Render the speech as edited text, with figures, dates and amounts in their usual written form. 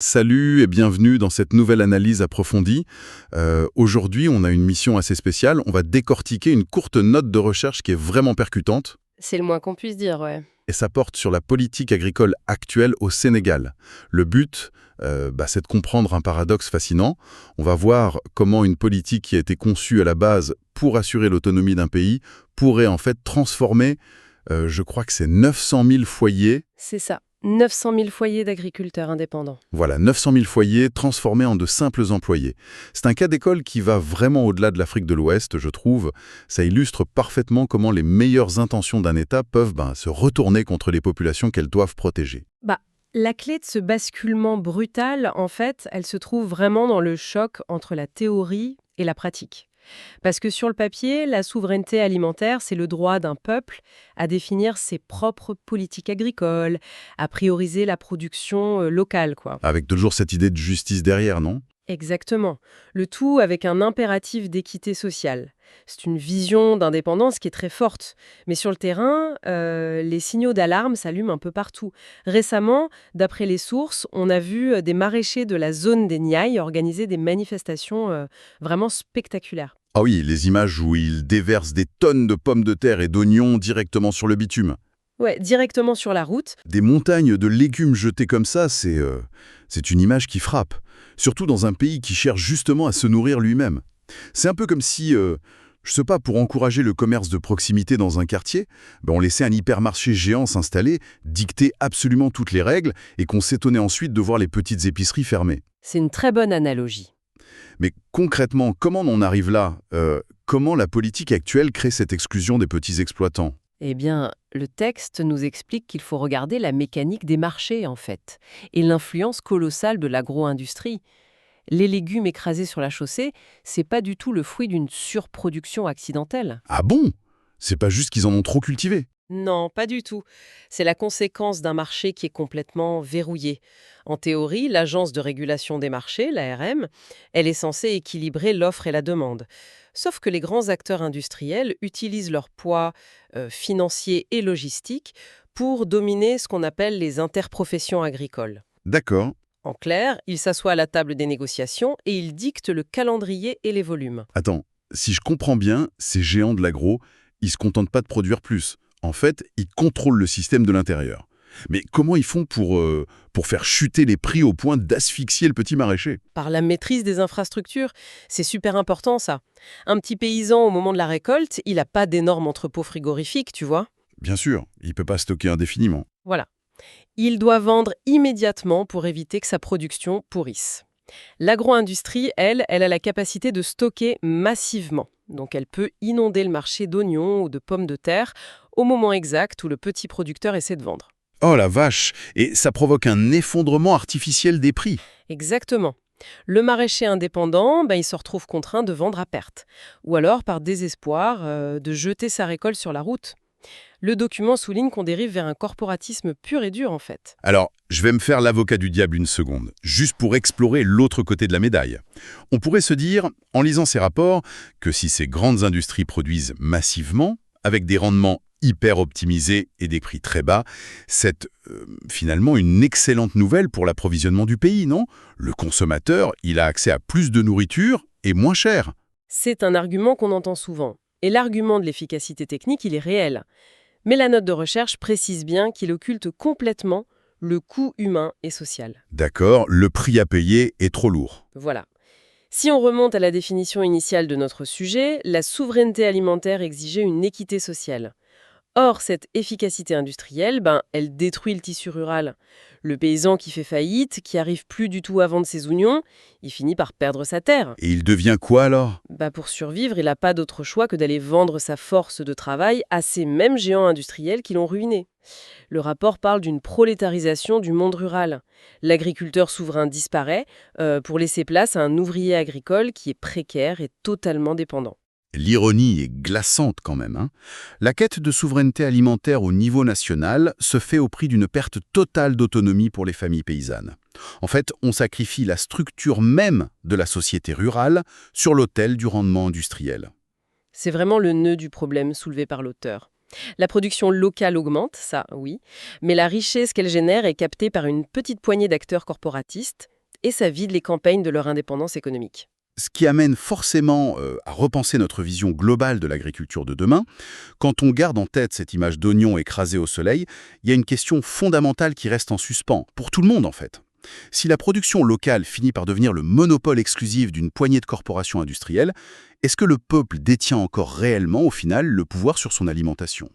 Salut et bienvenue dans cette nouvelle analyse approfondie. Aujourd'hui, on a une mission assez spéciale. On va décortiquer une courte note de recherche qui est vraiment percutante C'est le moins qu'on puisse dire, ouais. et ça porte sur la politique agricole actuelle au Sénégal. Le but, c'est de comprendre un paradoxe fascinant. On va voir comment une politique qui a été conçue à la base pour assurer l'autonomie d'un pays pourrait en fait transformer, je crois que c'est 900 000 foyers. C'est ça. 900 000 foyers d'agriculteurs indépendants. Voilà, 900 000 foyers transformés en de simples employés. C'est un cas d'école qui va vraiment au-delà de l'Afrique de l'Ouest, je trouve. Ça illustre parfaitement comment les meilleures intentions d'un État peuvent se retourner contre les populations qu'elles doivent protéger. La clé de ce basculement brutal, en fait, elle se trouve vraiment dans le choc entre la théorie et la pratique. Parce que sur le papier, la souveraineté alimentaire, c'est le droit d'un peuple à définir ses propres politiques agricoles, à prioriser la production locale, quoi. Avec toujours cette idée de justice derrière, non? Exactement. Le tout avec un impératif d'équité sociale. C'est une vision d'indépendance qui est très forte. Mais sur le terrain, les signaux d'alarme s'allument un peu partout. Récemment, d'après les sources, on a vu des maraîchers de la zone des Niayes organiser des manifestations vraiment spectaculaires. Ah oui, les images où ils déversent des tonnes de pommes de terre et d'oignons directement sur le bitume. Ouais, directement sur la route. Des montagnes de légumes jetés comme ça, c'est une image qui frappe. Surtout dans un pays qui cherche justement à se nourrir lui-même. C'est un peu comme si, je sais pas, pour encourager le commerce de proximité dans un quartier, on laissait un hypermarché géant s'installer, dicter absolument toutes les règles, et qu'on s'étonnait ensuite de voir les petites épiceries fermées. C'est une très bonne analogie. Mais concrètement, comment on en arrive là? Comment la politique actuelle crée cette exclusion des petits exploitants? Eh bien, le texte nous explique qu'il faut regarder la mécanique des marchés, en fait, et l'influence colossale de l'agro-industrie. Les légumes écrasés sur la chaussée, c'est pas du tout le fruit d'une surproduction accidentelle. Ah bon? C'est pas juste qu'ils en ont trop cultivé. Non, pas du tout. C'est la conséquence d'un marché qui est complètement verrouillé. En théorie, l'Agence de régulation des marchés, l'ARM, elle est censée équilibrer l'offre et la demande. Sauf que les grands acteurs industriels utilisent leur poids financier et logistique pour dominer ce qu'on appelle les interprofessions agricoles. D'accord. En clair, ils s'assoient à la table des négociations et ils dictent le calendrier et les volumes. Attends, si je comprends bien, ces géants de l'agro, ils se contentent pas de produire plus. En fait, ils contrôlent le système de l'intérieur. Mais comment ils font pour faire chuter les prix au point d'asphyxier le petit maraîcher? Par la maîtrise des infrastructures, c'est super important ça. Un petit paysan, au moment de la récolte, il n'a pas d'énormes entrepôts frigorifiques, tu vois. Bien sûr, il peut pas stocker indéfiniment. Voilà. Il doit vendre immédiatement pour éviter que sa production pourrisse. L'agro-industrie, elle a la capacité de stocker massivement. Donc elle peut inonder le marché d'oignons ou de pommes de terre au moment exact où le petit producteur essaie de vendre. Oh la vache! Et ça provoque un effondrement artificiel des prix. Exactement. Le maraîcher indépendant, il se retrouve contraint de vendre à perte. Ou alors, par désespoir, de jeter sa récolte sur la route. Le document souligne qu'on dérive vers un corporatisme pur et dur, en fait. Alors, je vais me faire l'avocat du diable une seconde, juste pour explorer l'autre côté de la médaille. On pourrait se dire, en lisant ces rapports, que si ces grandes industries produisent massivement, avec des rendements hyper optimisés et des prix très bas, c'est finalement une excellente nouvelle pour l'approvisionnement du pays, non? Le consommateur, il a accès à plus de nourriture et moins cher. C'est un argument qu'on entend souvent. Et l'argument de l'efficacité technique, il est réel. Mais la note de recherche précise bien qu'il occulte complètement le coût humain et social. D'accord, le prix à payer est trop lourd. Voilà. Si on remonte à la définition initiale de notre sujet, la souveraineté alimentaire exigeait une équité sociale. Or, cette efficacité industrielle, elle détruit le tissu rural. Le paysan qui fait faillite, qui arrive plus du tout à vendre ses oignons, il finit par perdre sa terre. Et il devient quoi alors? Pour survivre, il n'a pas d'autre choix que d'aller vendre sa force de travail à ces mêmes géants industriels qui l'ont ruiné. Le rapport parle d'une prolétarisation du monde rural. L'agriculteur souverain disparaît pour laisser place à un ouvrier agricole qui est précaire et totalement dépendant. L'ironie est glaçante quand même, hein. La quête de souveraineté alimentaire au niveau national se fait au prix d'une perte totale d'autonomie pour les familles paysannes. En fait, on sacrifie la structure même de la société rurale sur l'autel du rendement industriel. C'est vraiment le nœud du problème soulevé par l'auteur. La production locale augmente, ça oui, mais la richesse qu'elle génère est captée par une petite poignée d'acteurs corporatistes et ça vide les campagnes de leur indépendance économique. Ce qui amène forcément à repenser notre vision globale de l'agriculture de demain. Quand on garde en tête cette image d'oignon écrasé au soleil, il y a une question fondamentale qui reste en suspens, pour tout le monde en fait. Si la production locale finit par devenir le monopole exclusif d'une poignée de corporations industrielles, est-ce que le peuple détient encore réellement, au final, le pouvoir sur son alimentation?